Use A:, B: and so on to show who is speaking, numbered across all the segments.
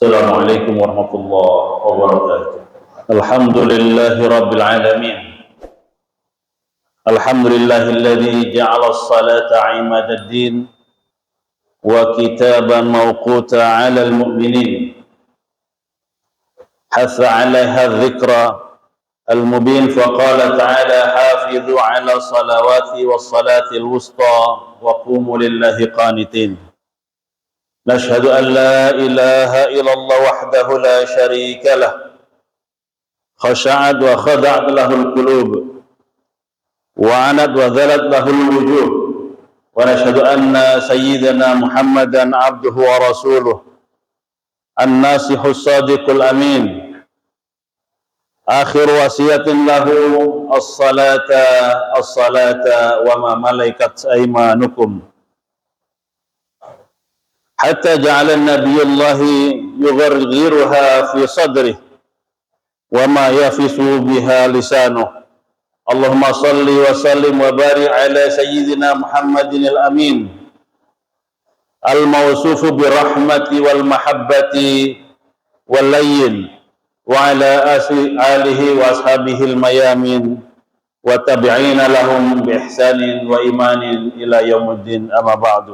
A: Assalamualaikum warahmatullahi wabarakatuh. Alhamdulillahi rabbil alamin. Alhamdulillahilladzi ja'ala as-salata 'imadad-din wa kitaban mawquta 'alal mu'minin. Hatha 'alaiha adh-dhikra al-mubin fa qala ta'ala hafizu 'ala salawati was-salati al-wusta wa qumu lillahi qanitin. نشهد أن لا إله إلا الله وحده لا شريك له خشعت وخضعت له القلوب وعنت وذلت له الوجوه ونشهد أن سيدنا محمدا عبده ورسوله الناصح الصادق الأمين آخر وصية له الصلاة وما ملكت أيمانكم حتى جعل النبي الله يغرغرها في صدره وما يفس بها لسانه اللهم صل وسلم وبارك على سيدنا محمد الأمين الموصوف بالرحمة والمحبة واللين وعلى آله وأصحابه الميامين وتابعين لهم بإحسان وإيمان إلى يوم الدين أما بعد.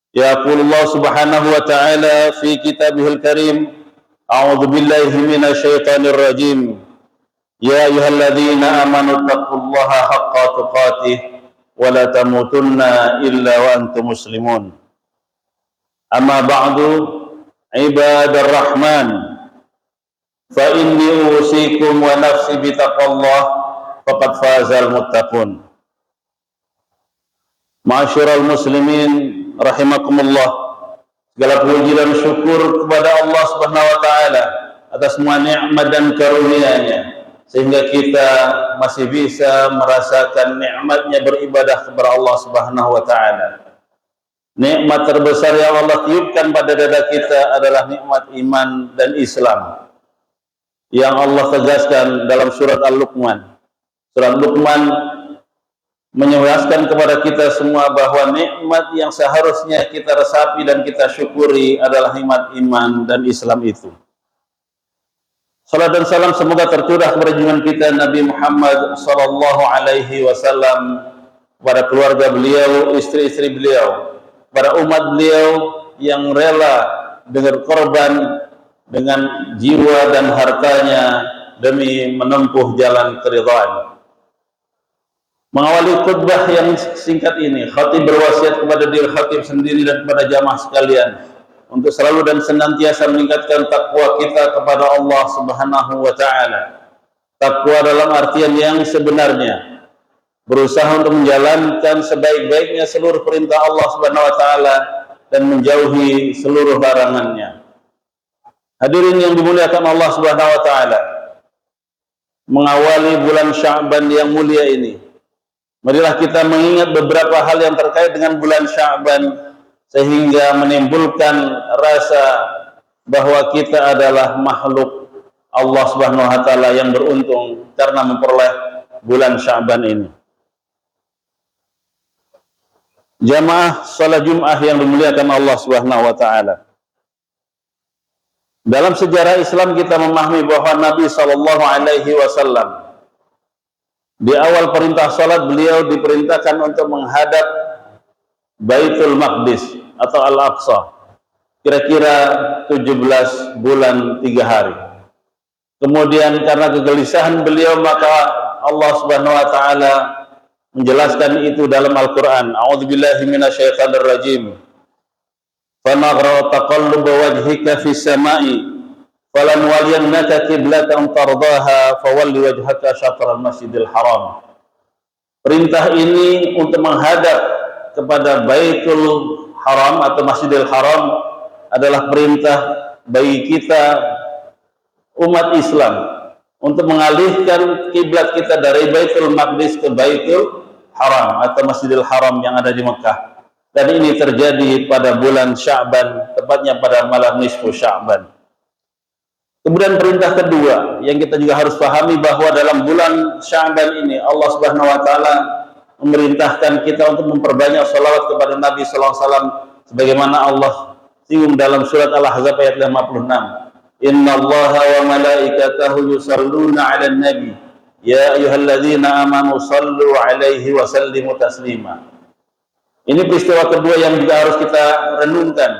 A: يقول الله سبحانه وتعالى في كتابه الكريم أعوذ بالله من الشيطان الرجيم يا أيها الذين آمنوا اتقوا الله حق تقاته ولا تموتن إلا وأنتم مسلمون أما بعد عباد الرحمن فإني أوصيكم ونفسي بتقوى الله فقد فاز المتقون. Ma'asyiral muslimin rahimakumullah, segala puji dan syukur kepada Allah Subhanahu wa taala atas semua nikmat dan karunia-Nya sehingga kita masih bisa merasakan nikmatnya beribadah kepada Allah Subhanahu wa taala. Nikmat terbesar yang Allah tiupkan pada dada kita adalah nikmat iman dan Islam yang Allah tegaskan dalam surat Al-Luqman. Surat Luqman menjelaskan kepada kita semua bahwa nikmat yang seharusnya kita resapi dan kita syukuri adalah nikmat iman dan Islam itu. Salat dan salam semoga tercurah kepada junjungan kita Nabi Muhammad sallallahu alaihi wasallam, kepada keluarga beliau, istri-istri beliau, para umat beliau yang rela dengan korban dengan jiwa dan hartanya demi menempuh jalan keridhaan. Mengawali khutbah yang singkat ini, khatib berwasiat kepada diri khatib sendiri dan kepada jamaah sekalian untuk selalu dan senantiasa meningkatkan takwa kita kepada Allah Subhanahu wa taala. Takwa dalam artian yang sebenarnya, berusaha untuk menjalankan sebaik-baiknya seluruh perintah Allah Subhanahu wa taala dan menjauhi seluruh larangannya. Hadirin yang dimuliakan Allah Subhanahu wa taala, mengawali bulan Sya'ban yang mulia ini, marilah kita mengingat beberapa hal yang terkait dengan bulan Sya'ban sehingga menimbulkan rasa bahwa kita adalah makhluk Allah Subhanahu wa taala yang beruntung karena memperoleh bulan Sya'ban ini. Jamaah salat Jumat yang dimuliakan Allah Subhanahu wa taala. Dalam sejarah Islam kita memahami bahwa Nabi sallallahu alaihi wasallam di awal perintah salat beliau diperintahkan untuk menghadap Baitul Maqdis atau Al-Aqsa kira-kira 17 bulan 3 hari. Kemudian karena kegelisahan beliau maka Allah Subhanahu wa taala menjelaskan itu dalam Al-Qur'an. A'udzubillahi minasyaitonir rajim. Fa naghra taqalluba wajhika fis sama'i falan waliyannaka qiblatan tardaha fawalli wajhaka syatral masjidil haram. Perintah ini untuk menghadap kepada Baitul Haram atau Masjidil Haram adalah perintah bagi kita umat Islam untuk mengalihkan kiblat kita dari Baitul Maqdis ke Baitul Haram atau Masjidil Haram yang ada di Mekah. Dan ini terjadi pada bulan Sya'ban, tepatnya pada malam nisfu Sya'ban. Kemudian perintah kedua yang kita juga harus pahami bahwa dalam bulan Sya'ban ini Allah Subhanahu wa taala memerintahkan kita untuk memperbanyak salawat kepada Nabi sallallahu alaihi wasallam sebagaimana Allah singgung dalam surat Al-Ahzab ayat 56. Innallaha wa malaikatahu yusalluna 'alan nabi ya ayyuhalladzina amanu sallu 'alaihi wa sallimu taslima. Ini peristiwa kedua yang juga harus kita renungkan,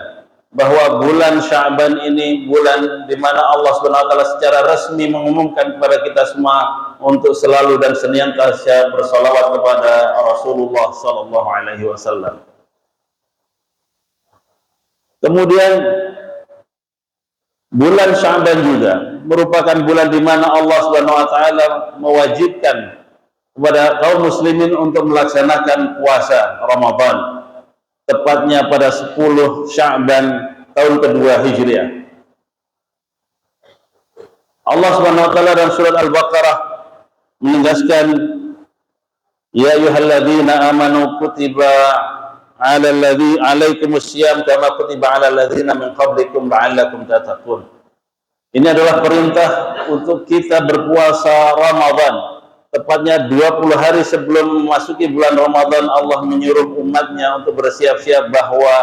A: bahwa bulan Sya'ban ini bulan di mana Allah Subhanahu wa taala secara resmi mengumumkan kepada kita semua untuk selalu dan senantiasa bersalawat kepada Rasulullah sallallahu alaihi wasallam. Kemudian bulan Sya'ban juga merupakan bulan di mana Allah Subhanahu wa taala mewajibkan kepada kaum muslimin untuk melaksanakan puasa Ramadan, tepatnya pada 10 Sya'ban tahun kedua Hijriah. Allah Subhanahu wa taala dalam surat Al-Baqarah menegaskan, ya ayyuhalladzina amanu kutiba 'alaikumus syiyam kama kutiba 'alal ladzina min qablikum la'allakum tattaqun. Ini adalah perintah untuk kita berpuasa Ramadan. Tepatnya 20 hari sebelum memasuki bulan Ramadan, Allah menyuruh umatnya untuk bersiap-siap bahwa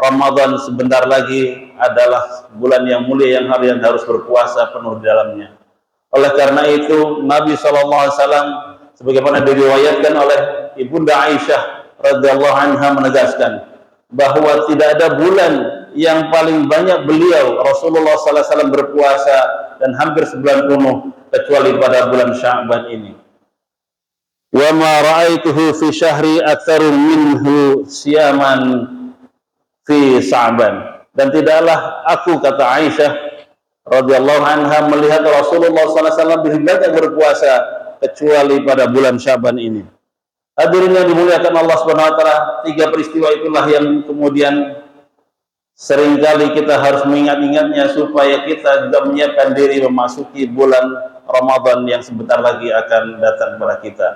A: Ramadan sebentar lagi adalah bulan yang mulia yang harus berpuasa penuh di dalamnya. Oleh karena itu, Nabi SAW sebagaimana diriwayatkan oleh Ibunda Aisyah radhiyallahu anha menegaskan bahwa tidak ada bulan yang paling banyak beliau Rasulullah SAW berpuasa dan hampir sebulan penuh kecuali pada bulan Sya'ban ini. Wa ma ra'aituhu fi syahri aktsaru minhu siyaman fi Sya'ban. Dan tidaklah aku, kata Aisyah radhiyallahu anha, melihat Rasulullah SAW lebih banyak berpuasa kecuali pada bulan Sya'ban ini. Hadirin yang dimuliakan Allah Subhanahu wa taala, tiga peristiwa itulah yang kemudian seringkali kita harus mengingat-ingatnya supaya kita juga menyiapkan diri memasuki bulan Ramadan yang sebentar lagi akan datang kepada kita.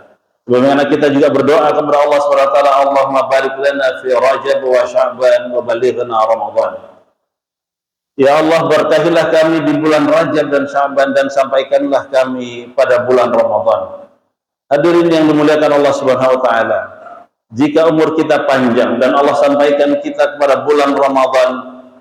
A: Sebagaimana kita juga berdoa kepada Allah Subhanahu wa taala, Allahumma barik lana fi Rajab wa Sya'ban wa balighna Ramadan. Ya Allah, berkahilah kami di bulan Rajab dan Sya'ban dan sampaikanlah kami pada bulan Ramadan. Hadirin yang dimuliakan Allah Subhanahu wa taala, jika umur kita panjang dan Allah sampaikan kita kepada bulan Ramadan,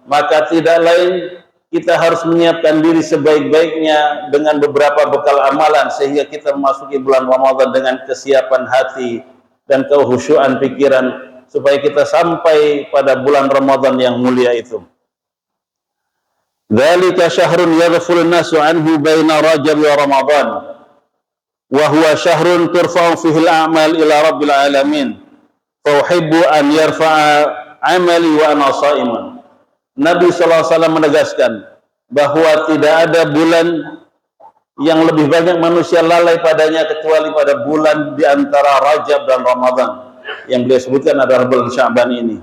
A: maka tidak lain kita harus menyiapkan diri sebaik-baiknya dengan beberapa bekal amalan sehingga kita memasuki bulan Ramadan dengan kesiapan hati dan kehusyuan pikiran supaya kita sampai pada bulan Ramadan yang mulia itu. Dzalika syahrun yaghfulun nasu anhu baina Rajab wa Ramadan. Wa huwa syahrun turfa'u fihi al-a'mal ila rabbil alamin. Fa uhibbu an yarfa'a 'amali wa ana sha'iman. Nabi sallallahu alaihi wasallam menegaskan bahwa tidak ada bulan yang lebih banyak manusia lalai padanya kecuali pada bulan di antara Rajab dan Ramadan. Yang beliau sebutkan adalah bulan Sya'ban ini.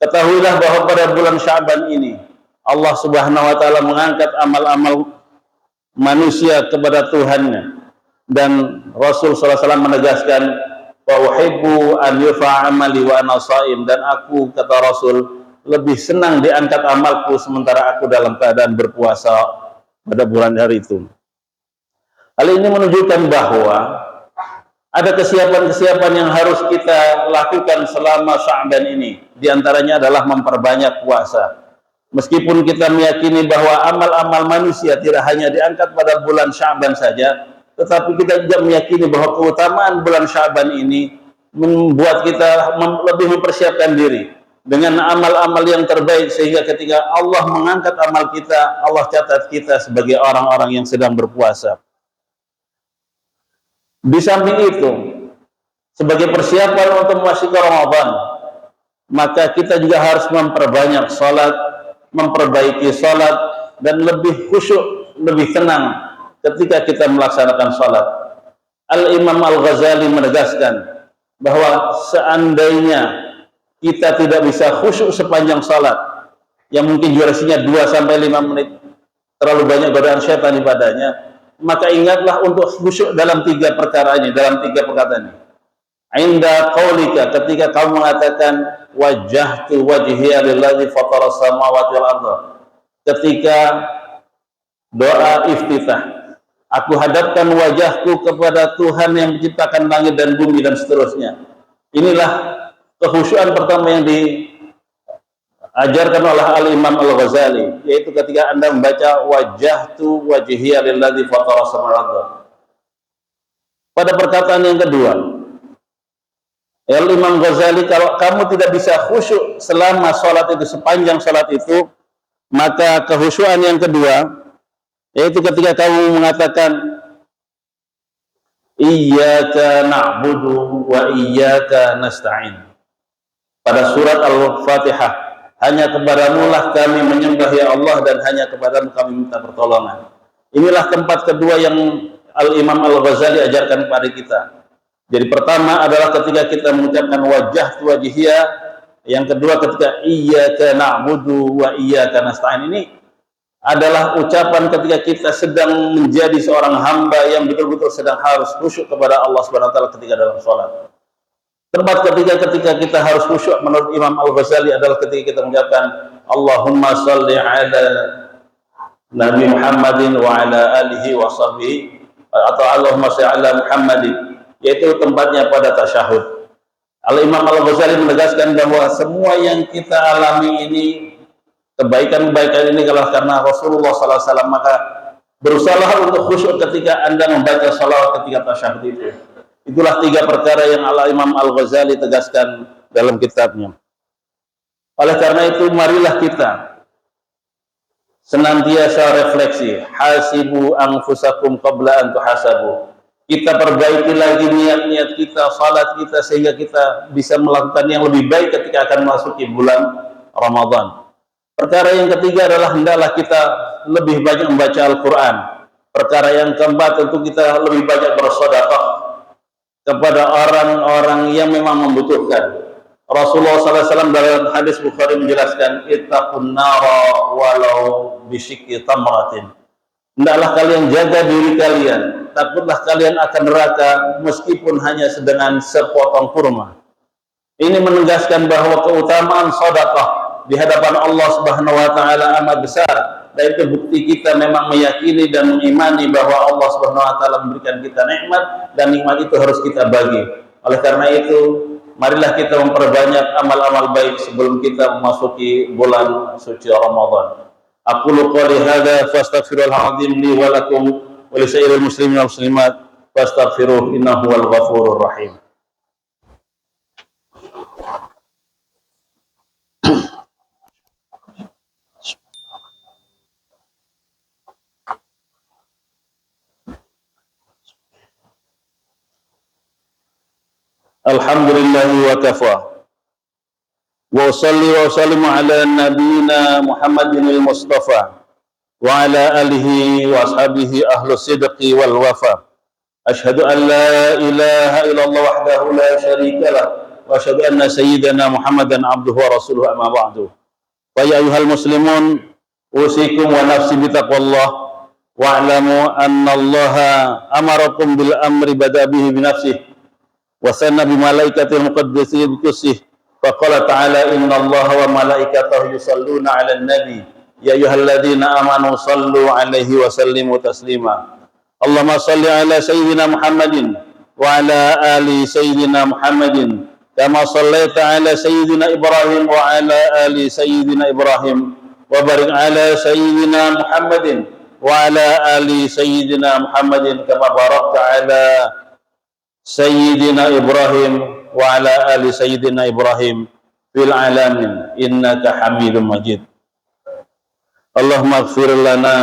A: Ketahuilah bahwa pada bulan Sya'ban ini Allah Subhanahu wa taala mengangkat amal-amal manusia kepada Tuhannya. Dan Rasul SAW menegaskan, wa uhibbu an yufa amali wa ana shaim, dan aku, kata Rasul, lebih senang diangkat amalku sementara aku dalam keadaan berpuasa pada bulan hari itu. Hal ini menunjukkan bahwa ada kesiapan-kesiapan yang harus kita lakukan selama Sya'ban ini. Di antaranya adalah memperbanyak puasa. Meskipun kita meyakini bahwa amal-amal manusia tidak hanya diangkat pada bulan Sya'ban saja, tetapi kita juga meyakini bahwa keutamaan bulan Sya'ban ini membuat kita lebih mempersiapkan diri dengan amal-amal yang terbaik, sehingga ketika Allah mengangkat amal kita, Allah catat kita sebagai orang-orang yang sedang berpuasa. Di samping itu, sebagai persiapan untuk memasuki Ramadan, maka kita juga harus memperbanyak salat, memperbaiki salat, dan lebih khusyuk, lebih tenang ketika kita melaksanakan salat. Al-Imam Al-Ghazali menegaskan bahwa seandainya kita tidak bisa khusyuk sepanjang salat, yang mungkin durasinya 2-5 menit, terlalu banyak godaan syaitan ibadahnya, maka ingatlah untuk khusyuk dalam 3 perkara ini, dalam 3 perkataan ini. Inda qaulika, ketika kamu mengatakan wajjahtu wajhiya lillazi fatara samawati wal ardh, ketika doa iftitah, aku hadapkan wajahku kepada Tuhan yang menciptakan langit dan bumi, dan seterusnya. Inilah kekhusyuan pertama yang ajarkan oleh Al-Imam Al-Ghazali, yaitu ketika Anda membaca wajjahtu wajhiya lilladzi fatara samawati. Pada perkataan yang kedua, Al-Imam Ghazali, kalau kamu tidak bisa khusyuk selama sholat itu, sepanjang sholat itu, maka kehusyuan yang kedua, yaitu ketika kamu mengatakan iyyaka na'budu wa iyyaka nasta'in. Pada surat Al-Fatihah, hanya kepadamu lah kami menyembah ya Allah, dan hanya kepadamu kami minta pertolongan. Inilah tempat kedua yang Al-Imam Al-Ghazali ajarkan kepada kita. Jadi pertama adalah ketika kita mengucapkan wajjahtu wajhiya, yang kedua ketika iyyaka na'budu wa iyyaka nasta'in. Ini adalah ucapan ketika kita sedang menjadi seorang hamba yang betul-betul sedang harus khusyuk kepada Allah Subhanahu wa taala ketika dalam salat. Tempat ketika kita harus khusyuk menurut Imam Al-Ghazali adalah ketika kita mengucapkan Allahumma shalli ala Nabi Muhammadin wa ala alihi wa sahbihi, atau Allahumma shalli ala Muhammadin, yaitu tempatnya pada tasyahud. Al-Imam Al-Ghazali menegaskan bahwa semua yang kita alami ini, kebaikan-kebaikan ini adalah karena Rasulullah SAW, maka berusahalah untuk khusyuk ketika Anda membaca salawat ketika tasyahud itu. Itulah tiga perkara yang Al-Imam Al-Ghazali tegaskan dalam kitabnya. Oleh karena itu, marilah kita senantiasa refleksi, hasibu anfusakum qabla an tuhasabu. Kita perbaiki lagi niat-niat kita, salat kita, sehingga kita bisa melakukan yang lebih baik ketika akan memasuki bulan Ramadan. Perkara yang ketiga adalah hendaklah kita lebih banyak membaca Al-Quran. Perkara yang keempat tentu kita lebih banyak bersedekah kepada orang-orang yang memang membutuhkan. Rasulullah SAW dalam hadis Bukhari menjelaskan, ittaqun nara walau bisyikki tamratin. Hendaklah kalian jaga diri kalian, takutlah kalian akan neraka meskipun hanya dengan sepotong kurma. Ini menegaskan bahwa keutamaan sedekah di hadapan Allah Subhanahu wa taala amat besar, dan itu bukti kita memang meyakini dan mengimani bahwa Allah Subhanahu wa taala memberikan kita nikmat, dan nikmat itu harus kita bagi. Oleh karena itu, marilah kita memperbanyak amal-amal baik sebelum kita memasuki bulan suci Ramadan. Aqulu qouli hadza fastaghfirullahal azim li wa lakum wa li sairil muslimin wal muslimat fastaghfiruhu innahu wal ghafurur rahim. Alhamdulillahi wa kafa, wa usalli wa usallimu ala nabiyyina Muhammadin al-Mustafa wa ala alihi wa ashabihi ahlu sidqi wal wafa. Ashhadu an la ilaha illallah wahdahu la syarika lah, wa ashhadu anna sayyidana Muhammadan abduhu wa rasuluhu, amma ba'du. Wa ya ayyuhal muslimun, usikum wa nafsi bitaqwallah, wa'lamu anna Allaha amarakum bil amri bada bihi bi nafsihi wa sanna bi malaikatil muqaddasin bi faqala ta'ala innallaha wa malaikatahu yusalluna 'alan nabi ya ayyuhalladzina amanu sallu 'alaihi wa sallimu taslima. Allahumma shalli 'ala sayyidina Muhammadin wa 'ala ali sayyidina Muhammadin kama shallaita 'ala sayyidina Ibrahim wa 'ala ali sayyidina Ibrahim wa barik 'ala sayyidina Muhammadin wa 'ala ali sayyidina Muhammadin kama barakta 'ala Sayyidina Ibrahim wa ala ali Sayyidina Ibrahim fil alamin innaka Hamidum Majid. Allahumma ighfir lana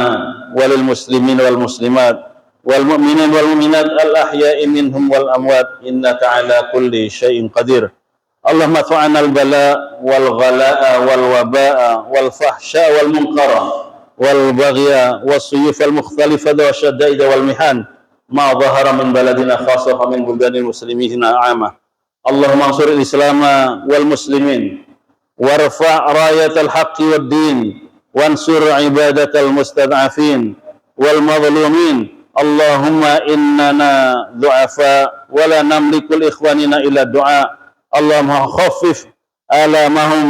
A: walil muslimin wal muslimat wal mu'minin wal mu'minat al ahya'i minhum wal amwat innaka ala kulli syai'in qadir. Allahumma fa'ana al bala wal ghala'a wal waba'a wal fahsya wal munkara wal baghya was suyuf al mukhtalifah wa syaddaid wal mihan ma dhahara min baladina khassa wa min buldanil muslimina 'amma. Allahumma ansur al-islam wal muslimin warfa' rayatal haqqi wad din wansur ibadatal mustad'afin wal madhlumin. Allahumma innana du'afa wa la namliku li-ikhwanina illa du'a. Allahumma khaffif alamahum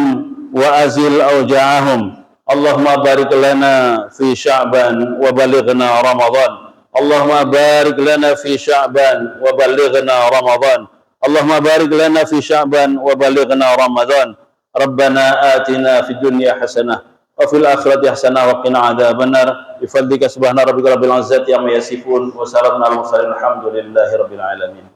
A: wa azil awja'ahum. Allahumma barik lana fi Sya'ban wa balighna Ramadan. Allahumma barik lana fi Sya'ban wa balighna Ramadan. Allahumma barik lana fi Sya'ban wa balighna Ramadan. Rabbana atina fid dunya hasanah wa fil akhirati hasanah wa qina adzabannar. Bi fadlika subhana rabbika rabbil izzati amma yasifun wa salamun alal mursalin alhamdulillahi rabbil alamin.